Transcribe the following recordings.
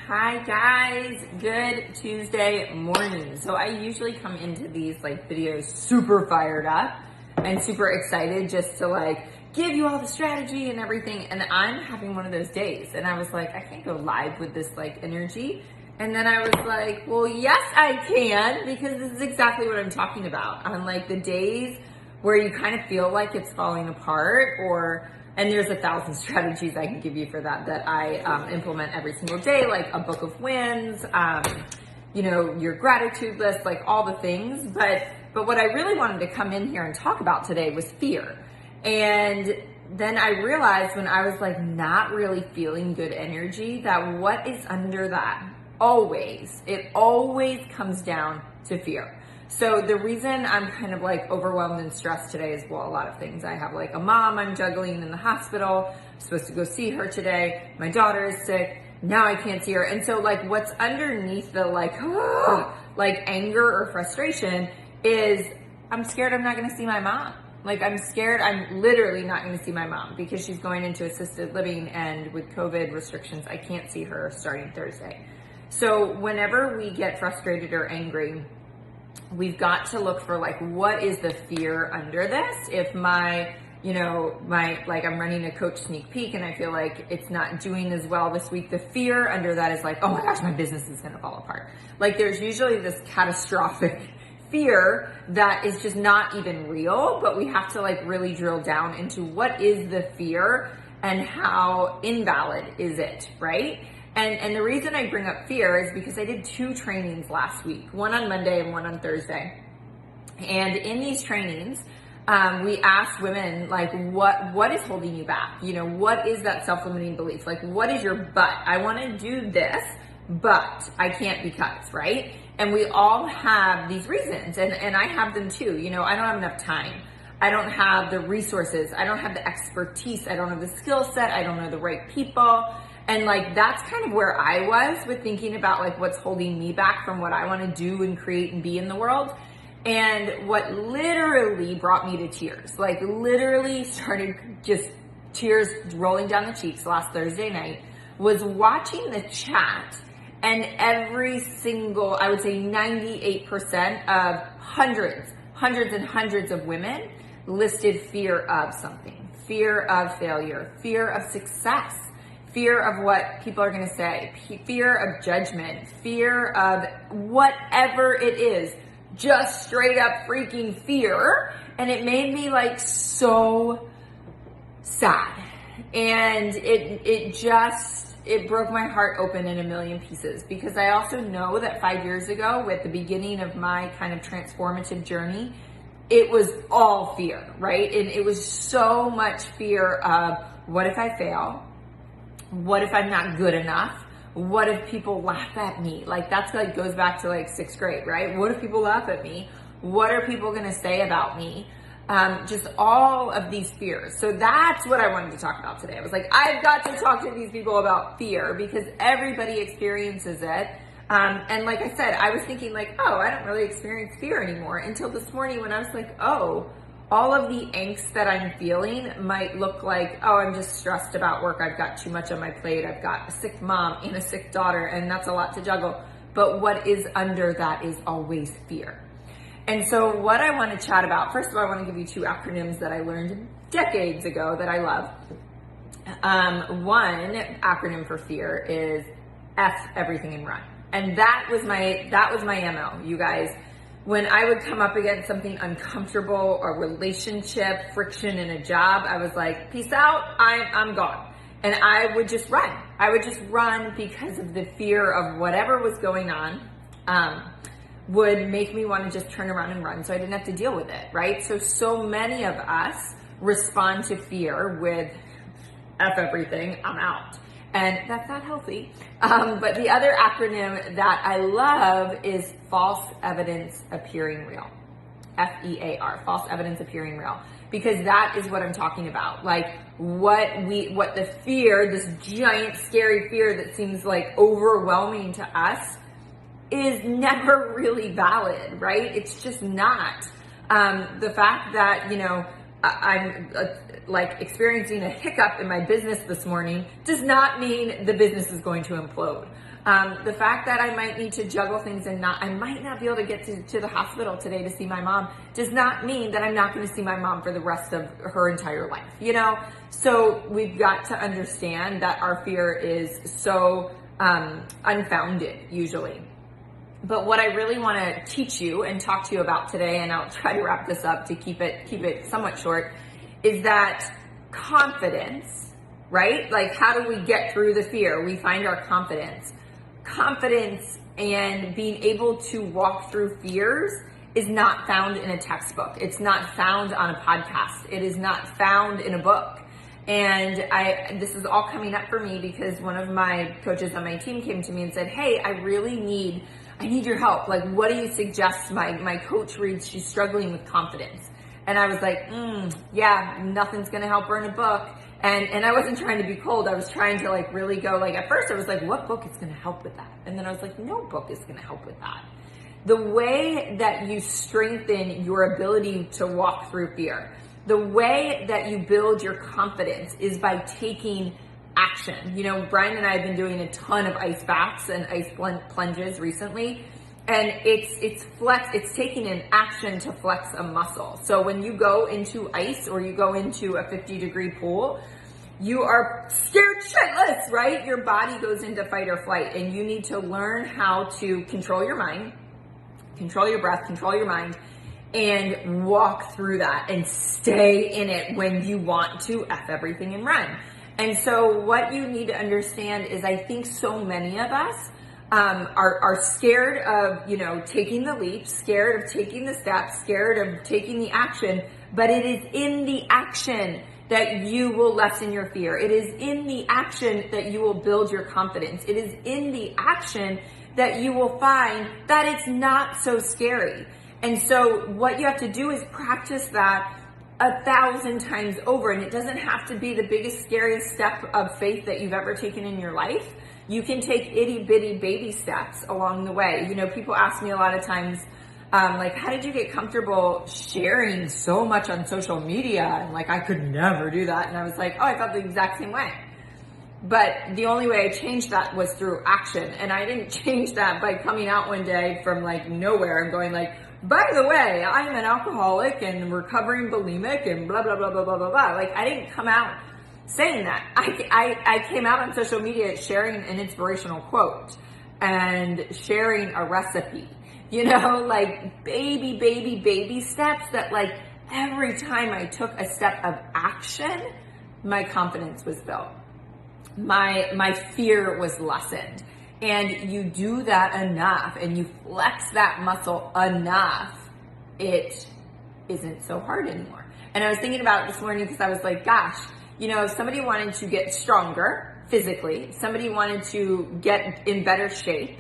Hi guys, good Tuesday morning. So I usually come into these videos super fired up and super excited just to give you all the strategy and everything. And I'm having one of those days. And I was like, I can't go live with this energy. And then I was like, well, yes, I can, because this is exactly what I'm talking about. On the days where you kind of feel like it's falling apart, and there's 1,000 strategies I can give you for that I implement every single day, like a book of wins, your gratitude list, all the things. But what I really wanted to come in here and talk about today was fear. And then I realized when I was not really feeling good energy, that what is under that it always comes down to fear. So the reason I'm kind of overwhelmed and stressed today is, well, a lot of things. I have a mom I'm juggling in the hospital. I'm supposed to go see her today. My daughter is sick. Now I can't see her. And so what's underneath the anger or frustration is I'm scared I'm not going to see my mom. I'm scared I'm literally not going to see my mom because she's going into assisted living, and with COVID restrictions, I can't see her starting Thursday. So whenever we get frustrated or angry, we've got to look for what is the fear under this. If I'm running a coach sneak peek and I feel like it's not doing as well this week, the fear under that is oh my gosh, my business is going to fall apart. There's usually this catastrophic fear that is just not even real, but we have to really drill down into what is the fear and how invalid is it, right? And the reason I bring up fear is because I did 2 trainings last week, one on Monday and one on Thursday. And in these trainings, we asked women, what is holding you back? What is that self-limiting belief? What is your but? I want to do this, but I can't because, right? And we all have these reasons, and I have them too. I don't have enough time. I don't have the resources. I don't have the expertise. I don't have the skill set. I don't know the right people. And that's kind of where I was with thinking about what's holding me back from what I want to do and create and be in the world. And what literally brought me to tears, literally started just tears rolling down the cheeks last Thursday night, was watching the chat, and every single, I would say 98% of hundreds and hundreds of women listed fear of something, fear of failure, fear of success, fear of what people are going to say, fear of judgment, fear of whatever it is, just straight up freaking fear. And it made me so sad. And it broke my heart open in a million pieces, because I also know that 5 years ago, with the beginning of my kind of transformative journey, it was all fear, right? And it was so much fear of, what if I fail? What if I'm not good enough? What if people laugh at me? That's goes back to 6th grade, right? What if people laugh at me? What are people going to say about me? Just all of these fears. So that's what I wanted to talk about today. I was I've got to talk to these people about fear, because everybody experiences it. And like I said, I was thinking oh, I don't really experience fear anymore, until this morning when I was oh, all of the angst that I'm feeling might look oh, I'm just stressed about work. I've got too much on my plate. I've got a sick mom and a sick daughter, and that's a lot to juggle. But what is under that is always fear. And so what I want to chat about, first of all, I want to give you 2 acronyms that I learned decades ago that I love. One acronym for fear is F, everything, and run. And that was my MO, you guys. When I would come up against something uncomfortable, or relationship friction in a job, I was peace out, I'm gone. And I would just run. I would just run, because of the fear of whatever was going on would make me want to just turn around and run, so I didn't have to deal with it, right? So many of us respond to fear with F everything, I'm out. And that's not healthy. But the other acronym that I love is false evidence appearing real. F.E.A.R, false evidence appearing real. Because that is what I'm talking about. What the fear, this giant scary fear that seems overwhelming to us, is never really valid, right? It's just not. The fact that, I'm experiencing a hiccup in my business this morning does not mean the business is going to implode. The fact that I might need to juggle things and I might not be able to get to the hospital today to see my mom does not mean that I'm not going to see my mom for the rest of her entire life, you know? So we've got to understand that our fear is so unfounded usually. But what I really want to teach you and talk to you about today, and I'll try to wrap this up to keep it somewhat short, is that confidence, right? Like, how do we get through the fear? We find our confidence. Confidence and being able to walk through fears is not found in a textbook. It's not found on a podcast. It is not found in a book. And this is all coming up for me because one of my coaches on my team came to me and said, hey, I need your help. Like, what do you suggest? My coach reads, she's struggling with confidence. And I was like, yeah, nothing's going to help her in a book. And I wasn't trying to be cold. I was trying to like really go, like, at first I was like, what book is going to help with that? And then I was like, no book is going to help with that. The way that you strengthen your ability to walk through fear, the way that you build your confidence is by taking action. You know, Brian and I have been doing a ton of ice baths and ice plunges recently. And it's taking an action to flex a muscle. So when you go into ice or you go into a 50-degree pool, you are scared shitless, right? Your body goes into fight or flight, and you need to learn how to control your mind, control your breath, control your mind, and walk through that and stay in it when you want to F everything and run. And so what you need to understand is I think so many of us are scared of, you know, taking the leap, scared of taking the steps, scared of taking the action, but it is in the action that you will lessen your fear. It is in the action that you will build your confidence. It is in the action that you will find that it's not so scary. And so what you have to do is practice that 1,000 times over. And it doesn't have to be the biggest, scariest step of faith that you've ever taken in your life. You can take itty bitty baby steps along the way. You know, people ask me a lot of times, like, how did you get comfortable sharing so much on social media? And like, I could never do that. And I was like, oh, I felt the exact same way. But the only way I changed that was through action. And I didn't change that by coming out one day from like nowhere and going like, by the way, I'm an alcoholic and recovering bulimic and blah, blah, blah, blah, blah, blah, blah. Like, I didn't come out saying that. I came out on social media sharing an inspirational quote and sharing a recipe, you know, like baby steps that like every time I took a step of action, my confidence was built. My fear was lessened. And you do that enough and you flex that muscle enough, it isn't so hard anymore. And I was thinking about it this morning because I was like, gosh, you know, if somebody wanted to get stronger physically, if somebody wanted to get in better shape,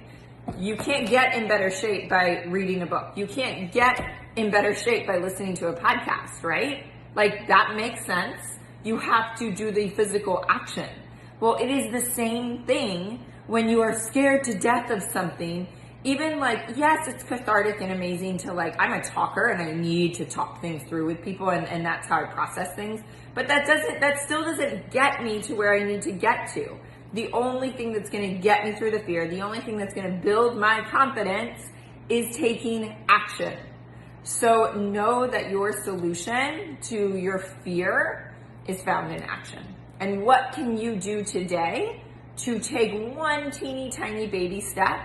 you can't get in better shape by reading a book. You can't get in better shape by listening to a podcast, right? Like, that makes sense. You have to do the physical action. Well, it is the same thing when you are scared to death of something. Even like, yes, it's cathartic and amazing to like, I'm a talker and I need to talk things through with people and that's how I process things. But that still doesn't get me to where I need to get to. The only thing that's going to get me through the fear, the only thing that's going to build my confidence is taking action. So know that your solution to your fear is found in action. And what can you do today to take one teeny tiny baby step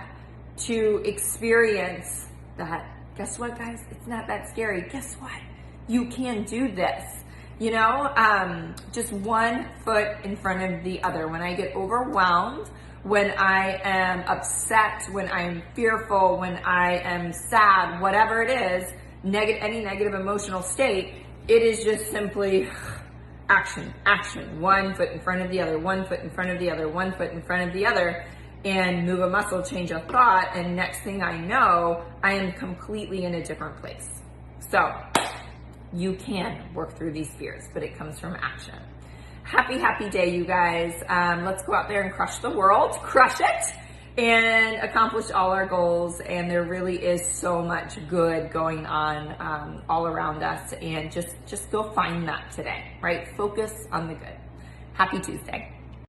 to experience that? Guess what, guys? It's not that scary. Guess what? You can do this. You know, just one foot in front of the other. When I get overwhelmed, when I am upset, when I'm fearful, when I am sad, whatever it is, any negative emotional state, it is just simply action, action. One foot in front of the other, one foot in front of the other, one foot in front of the other, and move a muscle, change a thought, and next thing I know, I am completely in a different place. So you can work through these fears, but it comes from action. Happy day, you guys. Let's go out there and crush the world, crush it, and accomplish all our goals. And there really is so much good going on all around us. And just go find that today, right? Focus on the good. Happy Tuesday.